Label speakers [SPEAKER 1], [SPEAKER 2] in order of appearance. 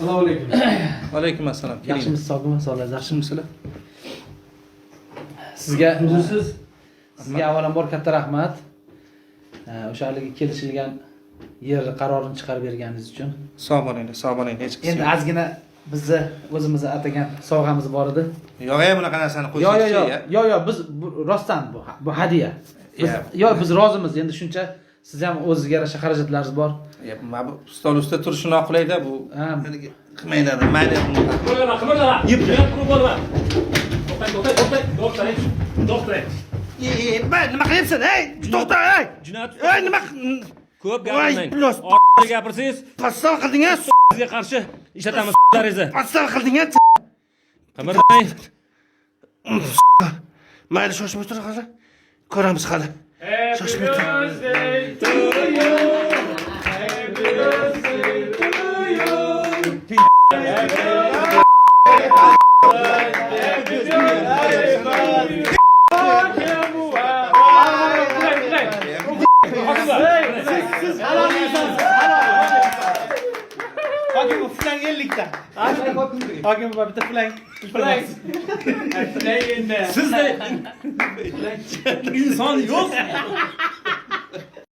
[SPEAKER 1] Assalomu alaykum.
[SPEAKER 2] Alaykum assalom.
[SPEAKER 3] Yaxshimisiz, sog'mi? Sog'ligingiz yaxshimisizlar?
[SPEAKER 1] Siz
[SPEAKER 3] Sizga avvalambor katta rahmat. O'sha haligi kelishilgan yer qarorini chiqarib berganingiz uchun.
[SPEAKER 2] Sog' bo'linglar, sog' bo'linglar. Hech
[SPEAKER 3] Endi ozgina bizni o'zimizni atagan sovg'amiz bor edi.
[SPEAKER 2] Yo'q, bunaqa narsani qo'yishingchi.
[SPEAKER 3] Yo'q, biz rostdan bu hadiya. Biz rozimiz. Endi shuncha siz ham o'zingizga yarasha xarajatlaringiz bor.
[SPEAKER 2] Mana bu stol ustida turishi noqulayda bu. Qilmaydi, mayli.
[SPEAKER 1] Qimmalar. Yeb bo'lma. To'xtang.
[SPEAKER 2] Nima qilyapsan? Ey, to'xta, ey.
[SPEAKER 1] Jinoyat.
[SPEAKER 2] Ey, nima?
[SPEAKER 1] Ko'p gapirmang.
[SPEAKER 2] Voy,
[SPEAKER 1] Gapirsangiz,
[SPEAKER 2] pastal qildingiz.
[SPEAKER 1] sizga qarshi ishlatamiz laringizni.
[SPEAKER 2] Pastal qildingiz.
[SPEAKER 1] Qimirlamang.
[SPEAKER 2] Mayli, shoshmay tur hali. Ko'ramiz hali. Shoshmay tur.
[SPEAKER 3] Hokim filan 50 ta. Hokim bitta filan. Filan endi.
[SPEAKER 1] Sizda inson yo'q.